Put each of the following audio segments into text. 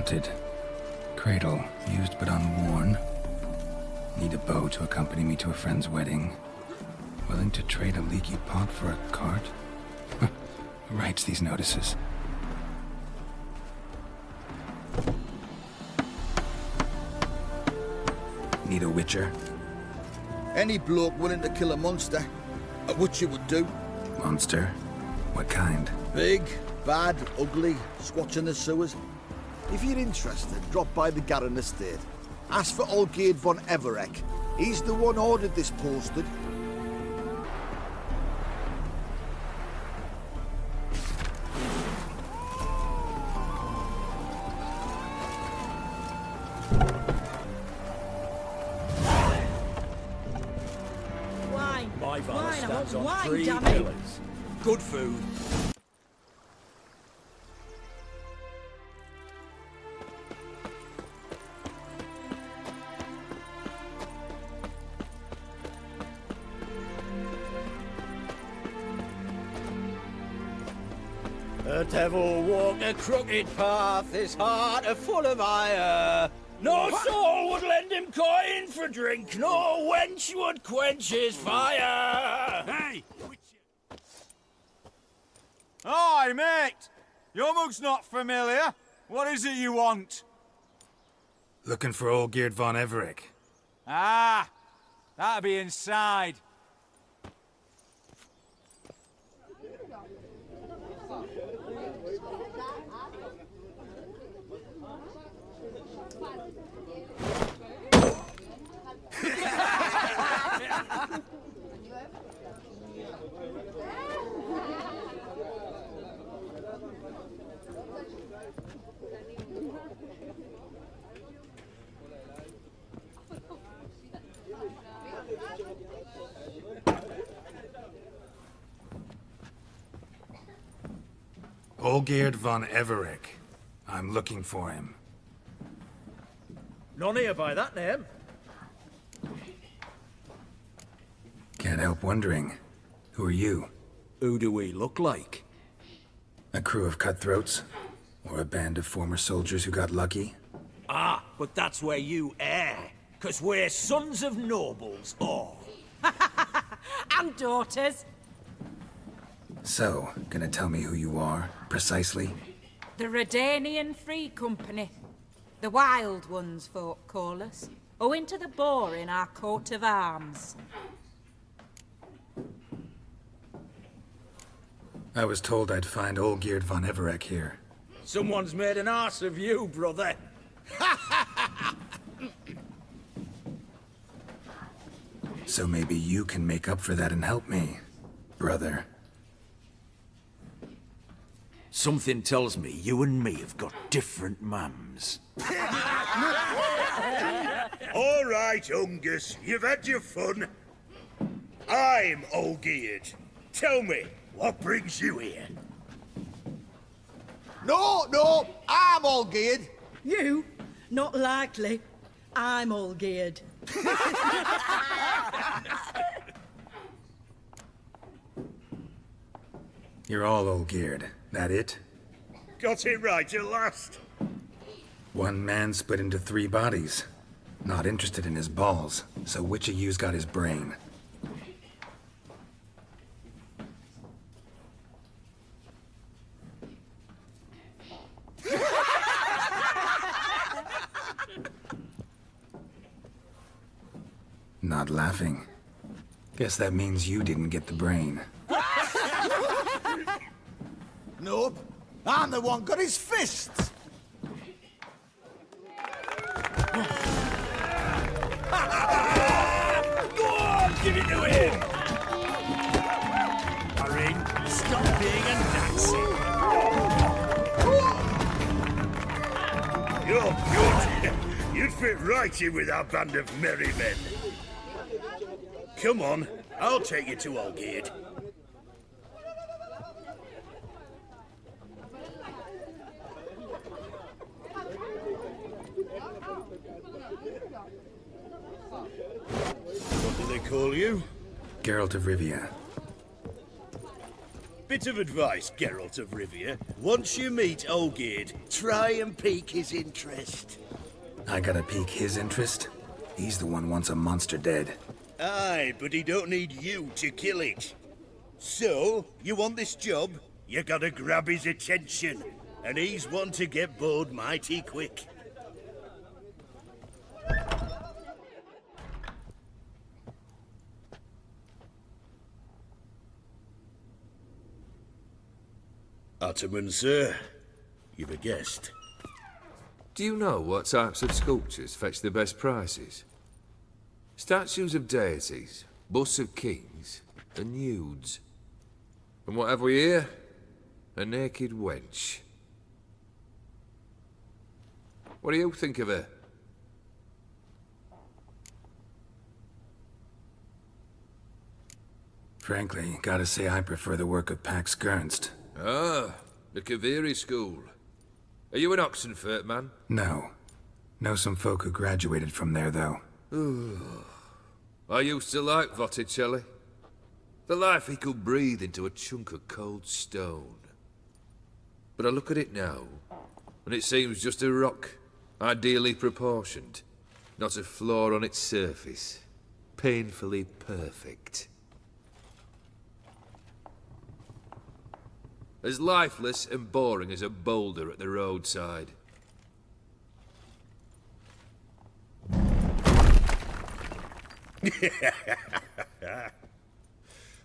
Wanted. Cradle, used but unworn. Need a bow to accompany me to a friend's wedding. Willing to trade a leaky pot for a cart? Who writes these notices? Need a witcher? Any bloke willing to kill a monster, a witcher would do. Monster? What kind? Big, bad, ugly, squatch in the sewers. If you're interested, drop by the Garren estate. Ask for Olgierd von Everek. He's the one ordered this posted. Wine. My villa Wine, I stands want on wine, 3 damn it. pillars. Good food. The devil walked a crooked path, his heart a full of ire. No soul would lend him coin for drink, no wench would quench his fire. Hey! Aye, mate! Your mug's not familiar. What is it you want? Looking for Olgierd von Everek. Ah, that'll be inside. Olgierd von Everek. I'm looking for him. None here by that name. Can't help wondering. Who are you? Who do we look like? A crew of cutthroats? Or a band of former soldiers who got lucky? Ah, but that's where you err. 'Cause we're sons of nobles, all. And daughters. So, gonna tell me who you are, precisely? The Redanian Free Company. The Wild Ones, folk call us. Owing to the boar in our coat of arms. I was told I'd find Olgierd von Everek here. Someone's made an arse of you, brother. So maybe you can make up for that and help me, brother. Something tells me you and me have got different mums. All right, Ungus, you've had your fun. I'm Olgierd. Tell me, what brings you here? No, I'm Olgierd. You? Not likely. I'm all geared. You're all Olgierd, that it? Got it right at last. One man split into 3 bodies. Not interested in his balls, so which of you's got his brain? Not laughing. Guess that means you didn't get the brain. Nope, I'm the one got his fists. Go on, give it to him! Hurry, stop being a Nazi. You're good. You'd fit right in with our band of merry men. Come on, I'll take you to Olgierd. What do they call you? Geralt of Rivia. Bit of advice, Geralt of Rivia. Once you meet Olgierd, try and pique his interest. I gotta pique his interest? He's the one wants a monster dead. Aye, but he don't need you to kill it. So, you want this job? You gotta grab his attention. And he's one to get bored mighty quick. Ottoman, sir. You've a guest. Do you know what types of sculptures fetch the best prices? Statues of deities, busts of kings, and nudes. And what have we here? A naked wench. What do you think of her? Frankly, gotta say I prefer the work of Pax Gernst. Ah, the Kaviri school. Are you an Oxenfurt man? No. Know some folk who graduated from there, though. I used to like Botticelli. The life he could breathe into a chunk of cold stone. But I look at it now, and it seems just a rock, ideally proportioned. Not a flaw on its surface. Painfully perfect. As lifeless and boring as a boulder at the roadside.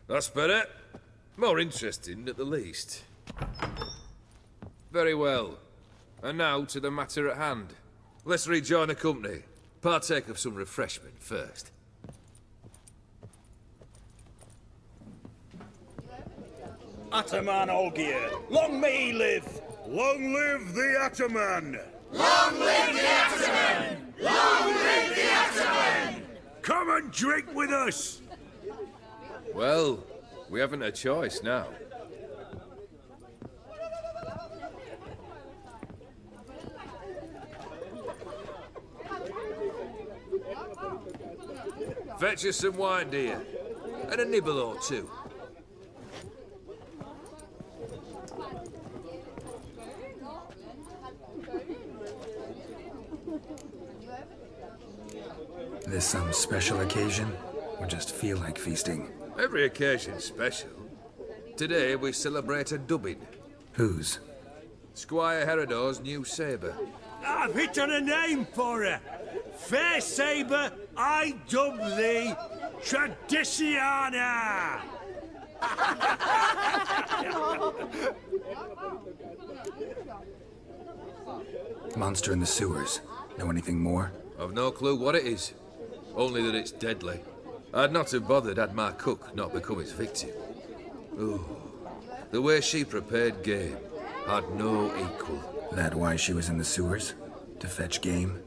That's better. More interesting, at the least. Very well. And now to the matter at hand. Let's rejoin the company. Partake of some refreshment first. Ataman Olgierd, long may he live! Long live the Ataman! Long live the Ataman! Long live the Ataman! Come and drink with us! Well, we haven't a choice now. Fetch us some wine, dear. And a nibble or two. This some special occasion? Or just feel like feasting? Every occasion's special. Today we celebrate a dubbing. Whose? Squire Herodor's new sabre. I've hit on a name for her. Fair Sabre, I dub thee Tradiciana! Monster in the sewers. Know anything more? I've no clue what it is. Only that it's deadly. I'd not have bothered had my cook not become its victim. Ooh, the way she prepared game had no equal. That why she was in the sewers? To fetch game?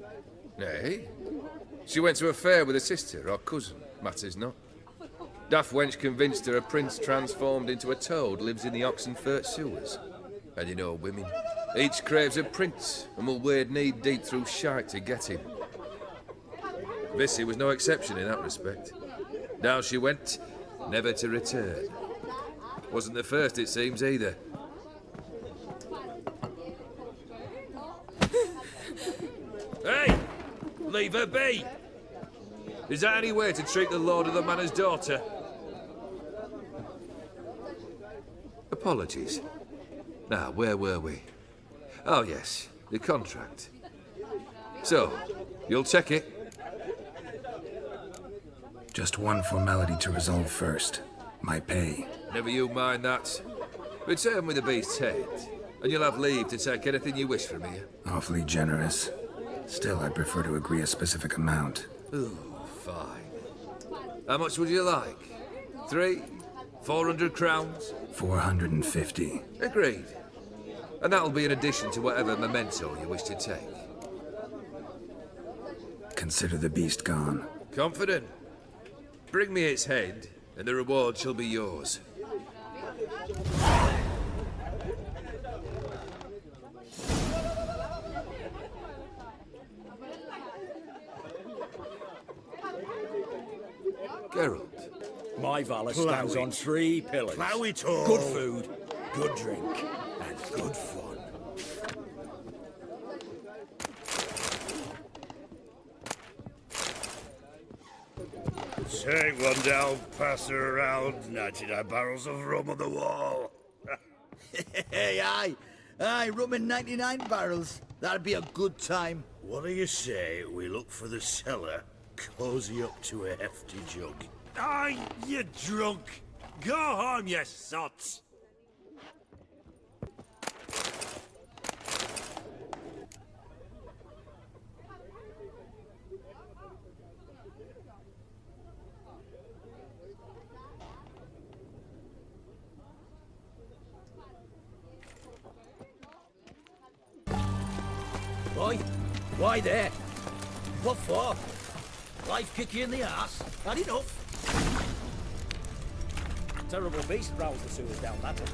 Nay. She went to a fair with a sister or cousin, matters not. Daft wench convinced her a prince transformed into a toad lives in the Oxenfurt sewers. And you know women. Each craves a prince and will wade knee-deep through shite to get him. Vissy was no exception in that respect. Down she went, never to return. Wasn't the first, it seems, either. Hey! Leave her be! Is that any way to treat the lord of the manor's daughter? Apologies. Now, where were we? Oh, yes, the contract. So, you'll check it? Just one formality to resolve first. My pay. Never you mind that. Return with the beast's head, and you'll have leave to take anything you wish from here. Awfully generous. Still, I'd prefer to agree a specific amount. Ooh, fine. How much would you like? 400 crowns? 450. Agreed. And that'll be in addition to whatever memento you wish to take. Consider the beast gone. Confident? Bring me its head, and the reward shall be yours. Geralt. My valor stands on 3 pillars. Plough it all. Good food, good drink, and good fun. Take one down, pass her around, 99 barrels of rum on the wall. Hey, aye, rum in 99 barrels. That'd be a good time. What do you say we look for the cellar, cozy up to a hefty jug? Aye, you drunk. Go home, you sots. Why there? What for? Life kick you in the ass? Had enough? Terrible beast prowls the sewers down that way.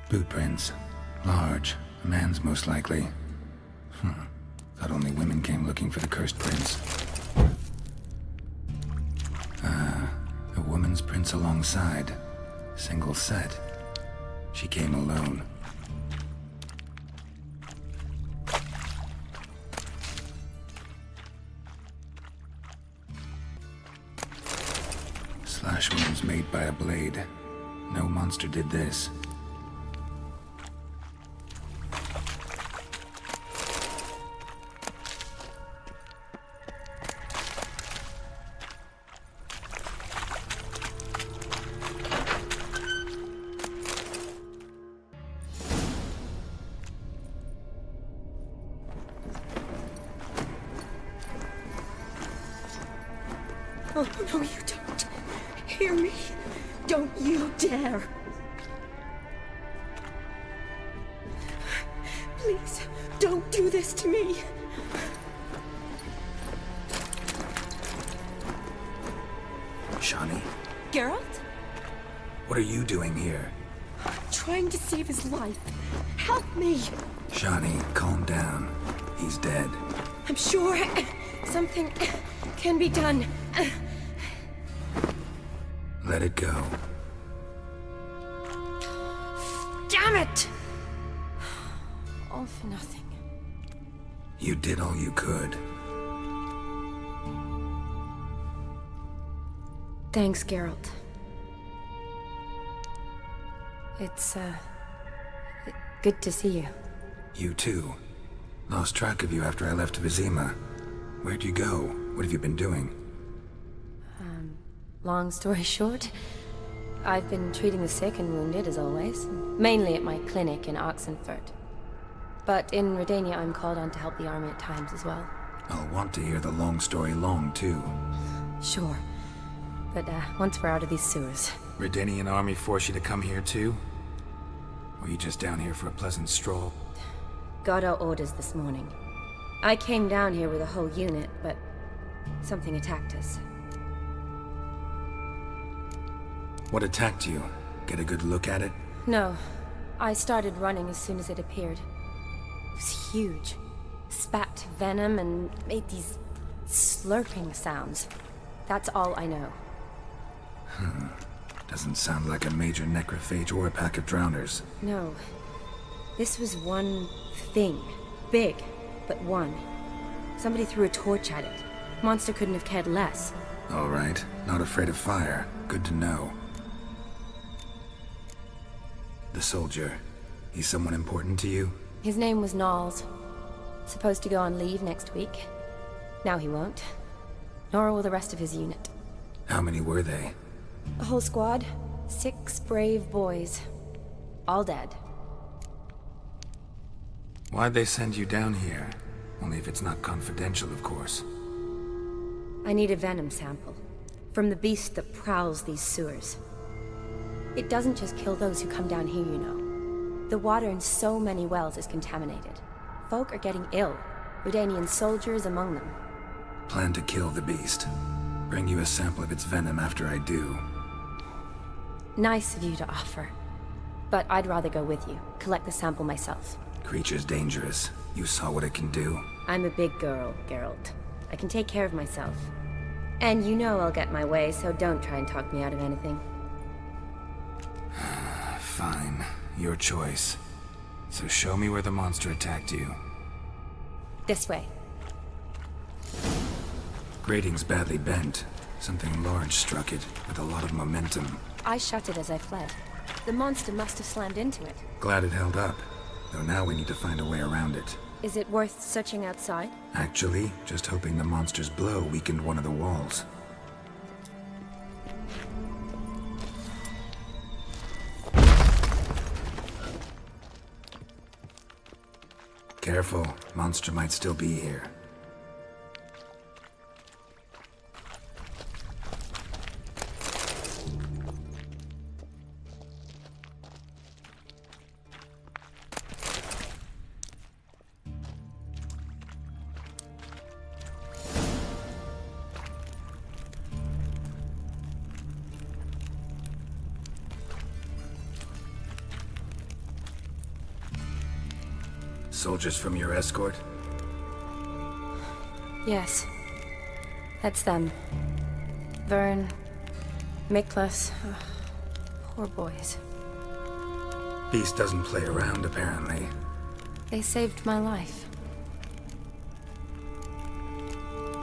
Boot prints. Large. A man's most likely. Thought only women came looking for the cursed prince. A woman's prints alongside. Single set. She came alone. Slash wounds made by a blade. No monster did this. Oh, no, you don't. Hear me? Don't you dare. Please, don't do this to me. Shawnee, Geralt? what are you doing here? Trying to save his life. Help me. Shawnee, calm down. He's dead. I'm sure something can be done. Let it go. Damn it! All for nothing. You did all you could. Thanks, Geralt. It's, good to see you. You too. Lost track of you after I left Vizima. Where'd you go? What have you been doing? Long story short, I've been treating the sick and wounded, as always. Mainly at my clinic in Oxenfurt. But in Redania, I'm called on to help the army at times as well. I'll want to hear the long story long, too. Sure. But, once we're out of these sewers... Redanian army force you to come here, too? Or you just down here for a pleasant stroll? Got our orders this morning. I came down here with a whole unit, but... something attacked us. What attacked you? Get a good look at it? No. I started running as soon as it appeared. It was huge. Spat venom and made these slurping sounds. That's all I know. Doesn't sound like a major necrophage or a pack of drowners. No. This was one thing. Big, but one. Somebody threw a torch at it. Monster couldn't have cared less. All right. Not afraid of fire. Good to know. The soldier. He's someone important to you? His name was Knowles. Supposed to go on leave next week. Now he won't. Nor will the rest of his unit. How many were they? A whole squad. 6 brave boys. All dead. Why'd they send you down here? Only if it's not confidential, of course. I need a venom sample. From the beast that prowls these sewers. It doesn't just kill those who come down here, you know. The water in so many wells is contaminated. Folk are getting ill. Udanian soldiers among them. Plan to kill the beast. Bring you a sample of its venom after I do. Nice of you to offer. But I'd rather go with you, collect the sample myself. Creature's dangerous. You saw what it can do. I'm a big girl, Geralt. I can take care of myself. And you know I'll get my way, so don't try and talk me out of anything. Fine. Your choice. So show me where the monster attacked you. This way. Grating's badly bent. Something large struck it, with a lot of momentum. I shut it as I fled. The monster must have slammed into it. Glad it held up. Though now we need to find a way around it. Is it worth searching outside? Actually, just hoping the monster's blow weakened one of the walls. Careful, monster might still be here. Soldiers from your escort? Yes. That's them. Vern, Miklas. Poor boys. Beast doesn't play around, apparently. They saved my life.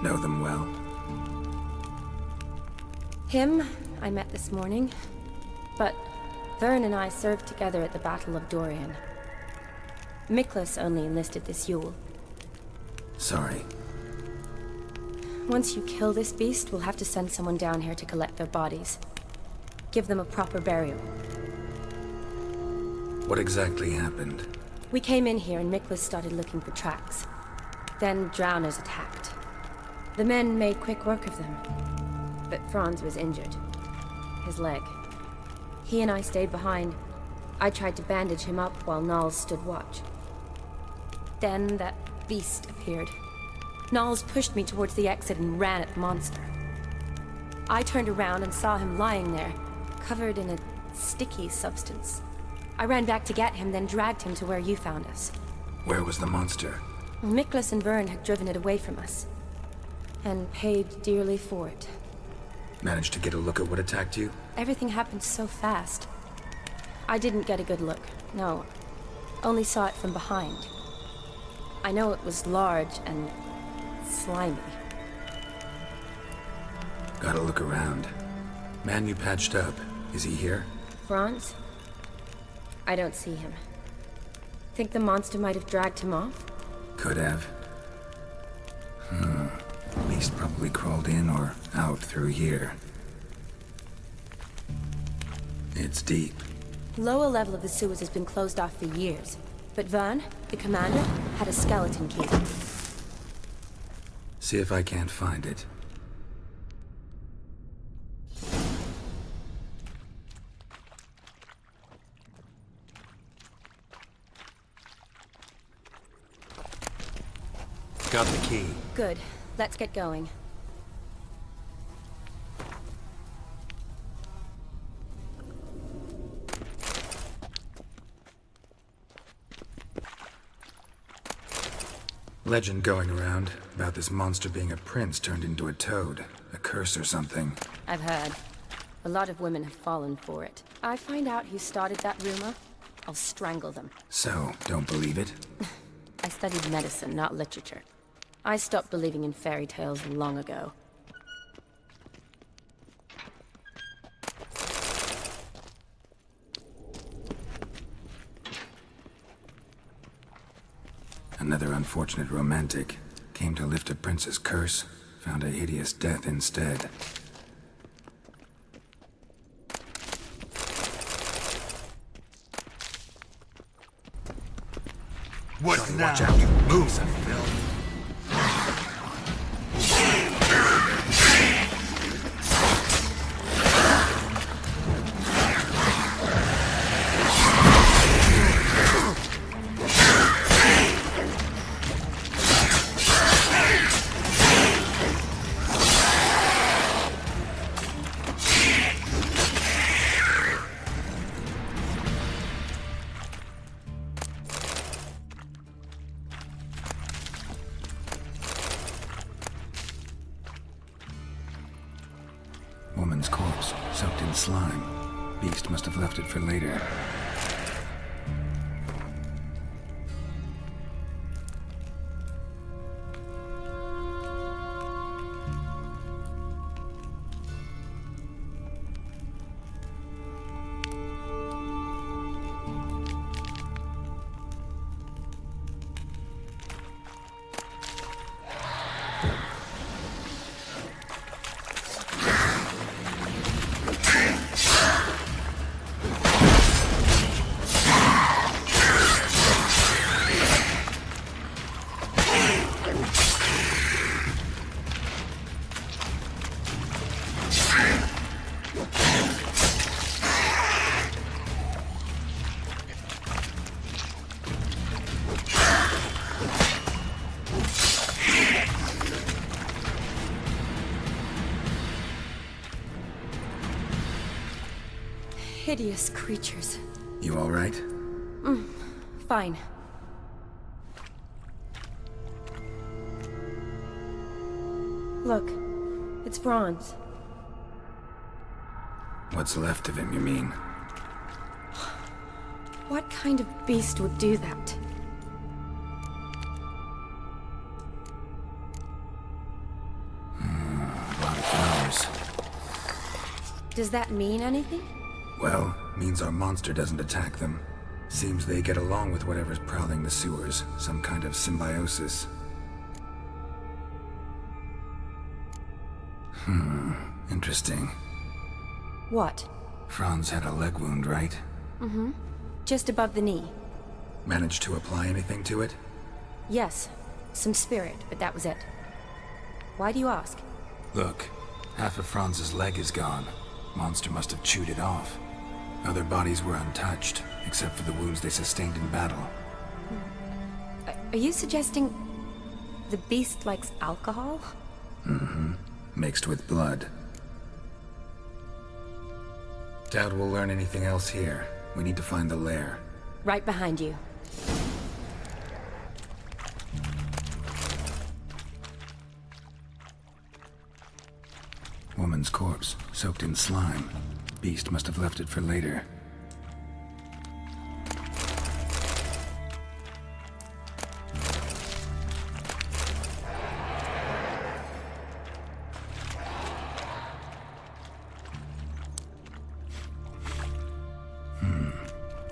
Know them well? Him, I met this morning. But Vern and I served together at the Battle of Dorian. Miklas only enlisted this Yule. Sorry. Once you kill this beast, we'll have to send someone down here to collect their bodies. Give them a proper burial. What exactly happened? We came in here and Miklas started looking for tracks. Then drowners attacked. The men made quick work of them. But Franz was injured. His leg. He and I stayed behind. I tried to bandage him up while Nals stood watch. Then that beast appeared. Nals pushed me towards the exit and ran at the monster. I turned around and saw him lying there, covered in a sticky substance. I ran back to get him, then dragged him to where you found us. Where was the monster? Miklas and Vern had driven it away from us. And paid dearly for it. Managed to get a look at what attacked you? Everything happened so fast. I didn't get a good look, no. Only saw it from behind. I know it was large and slimy. Gotta look around. Man you patched up, is he here? Franz? I don't see him. Think the monster might have dragged him off? Could have. Beast probably crawled in or out through here. It's deep. Lower level of the sewers has been closed off for years. But Vern, the commander, had a skeleton key. See if I can't find it. Got the key. Good. Let's get going. Legend going around about this monster being a prince turned into a toad. A curse or something. I've heard. A lot of women have fallen for it. I find out who started that rumor, I'll strangle them. So, don't believe it? I studied medicine, not literature. I stopped believing in fairy tales long ago. Another unfortunate romantic. Came to lift a prince's curse, found a hideous death instead. What Johnny, now? watch out, you move! Woman's corpse, soaked in slime. Beast must have left it for later. Hideous creatures. You all right? Fine. Look, it's Franz. What's left of him, you mean? What kind of beast would do that? A lot of flowers. Does that mean anything? Well, means our monster doesn't attack them. Seems they get along with whatever's prowling the sewers. Some kind of symbiosis. Interesting. What? Franz had a leg wound, right? Just above the knee. Managed to apply anything to it? Yes, some spirit, but that was it. Why do you ask? Look, half of Franz's leg is gone. Monster must have chewed it off. Other bodies were untouched, except for the wounds they sustained in battle. Are you suggesting the beast likes alcohol? Mixed with blood. Doubt we'll learn anything else here. We need to find the lair. Right behind you. Woman's corpse, soaked in slime. Beast must have left it for later.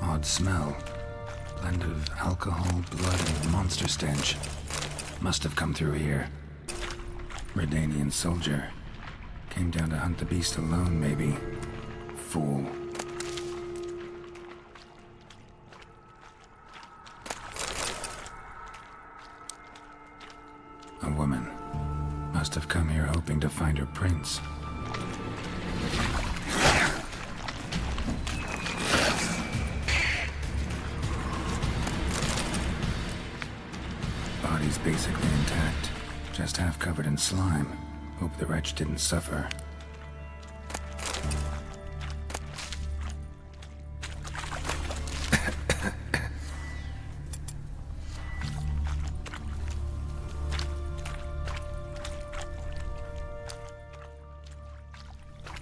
Odd smell. Blend of alcohol, blood, and monster stench. Must have come through here. Redanian soldier. Came down to hunt the beast alone, maybe. Fool. A woman. Must have come here hoping to find her prince. Body's basically intact. Just half covered in slime. Hope the wretch didn't suffer.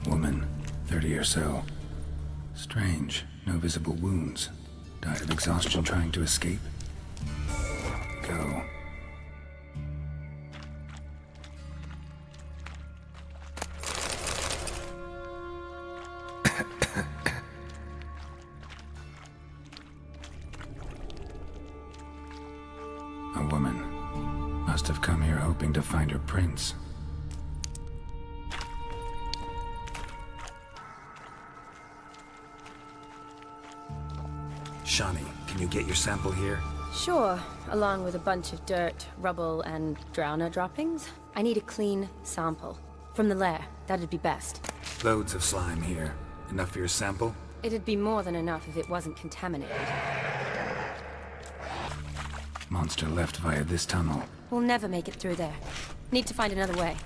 Woman, 30 or so. Strange, no visible wounds. Died of exhaustion trying to escape. Go. A woman. Must have come here hoping to find her prince. Shani, can you get your sample here? Sure, along with a bunch of dirt, rubble, and drowner droppings. I need a clean sample. From the lair, that'd be best. Loads of slime here. Enough for your sample? It'd be more than enough if it wasn't contaminated. Monster left via this tunnel. We'll never make it through there. Need to find another way.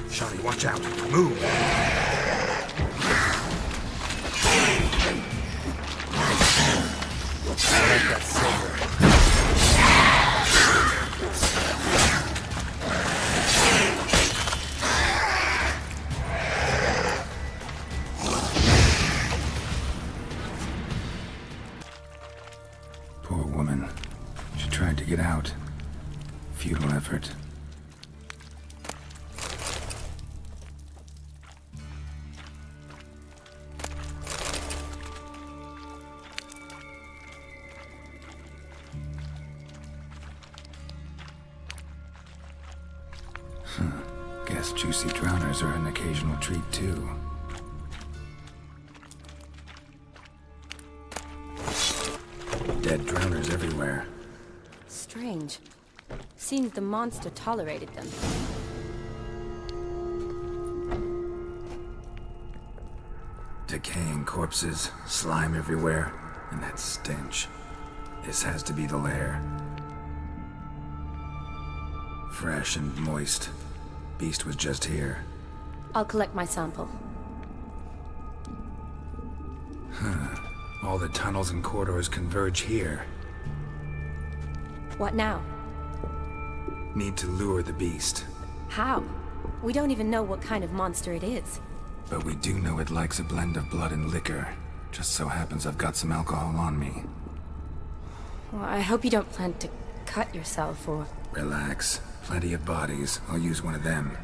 Shani, watch out! Move! get out. Futile effort. Guess juicy drowners are an occasional treat, too. Dead drowners everywhere. Strange. Seems the monster tolerated them. Decaying corpses, slime everywhere, and that stench. This has to be the lair. Fresh and moist. Beast was just here. I'll collect my sample. All the tunnels and corridors converge here. What now? Need to lure the beast. How? We don't even know what kind of monster it is. But we do know it likes a blend of blood and liquor. Just so happens I've got some alcohol on me. Well, I hope you don't plan to cut yourself or... Relax. Plenty of bodies. I'll use one of them.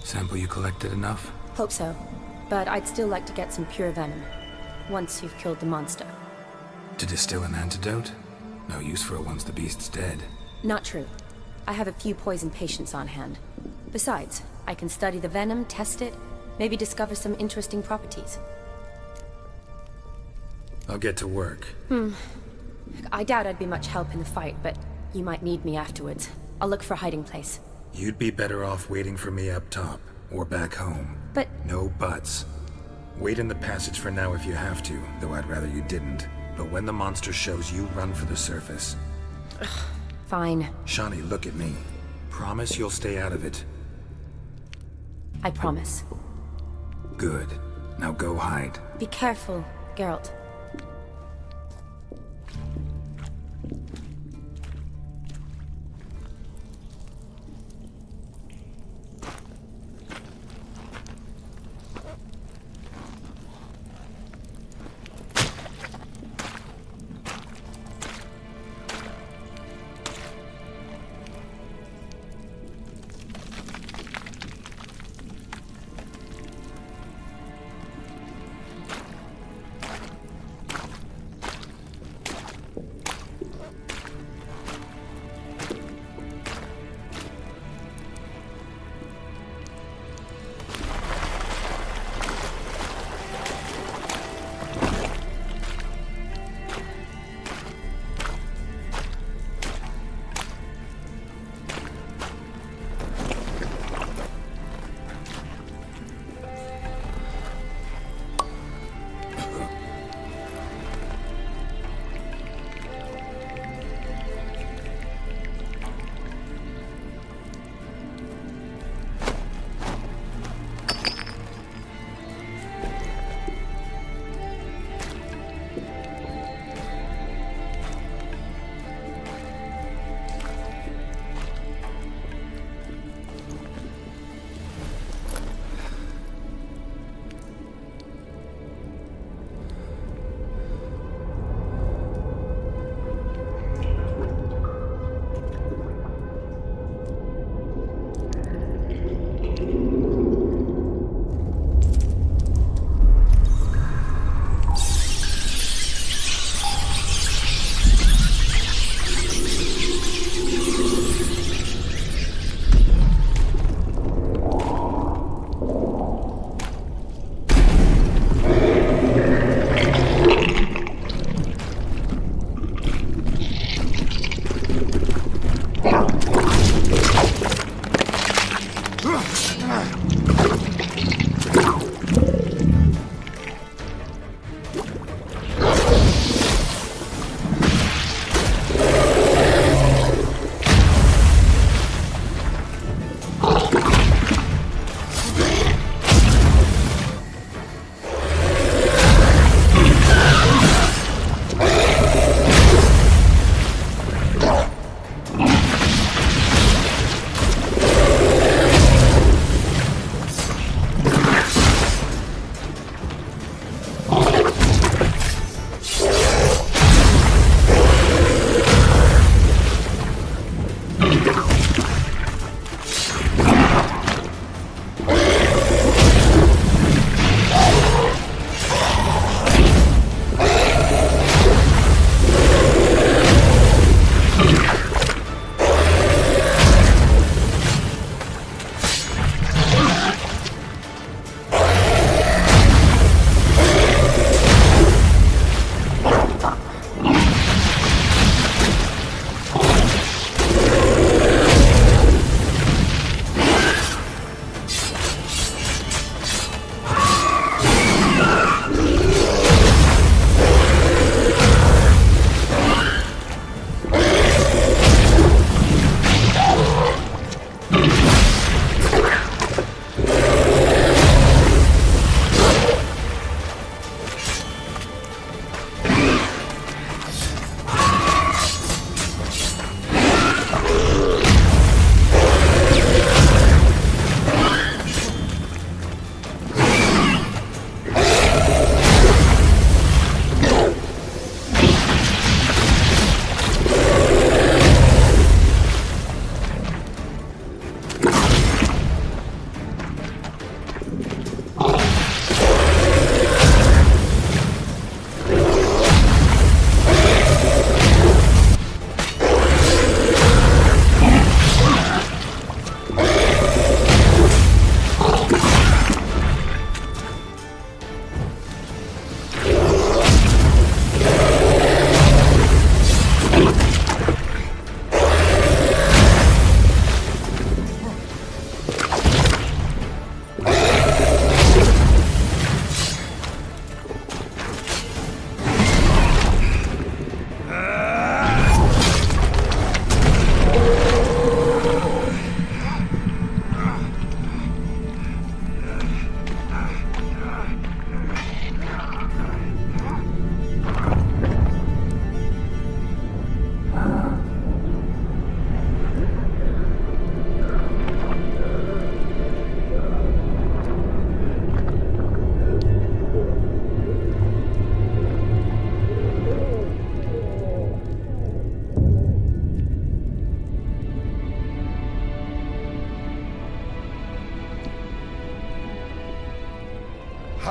Sample you collected enough? Hope so. But I'd still like to get some pure venom. Once you've killed the monster. To distill an antidote? No use for it once the beast's dead. Not true. I have a few poison patients on hand. Besides, I can study the venom, test it, maybe discover some interesting properties. I'll get to work. I doubt I'd be much help in the fight, but you might need me afterwards. I'll look for a hiding place. You'd be better off waiting for me up top, or back home. But... No buts. Wait in the passage for now if you have to, though I'd rather you didn't. But when the monster shows you, run for the surface. Fine. Shawnee, look at me. Promise you'll stay out of it. I promise. Good. Now go hide. Be careful, Geralt.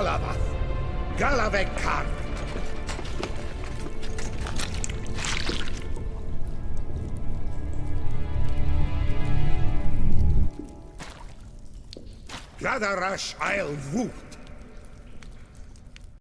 Kalavath, Galavekar. Gadarash I'll woo.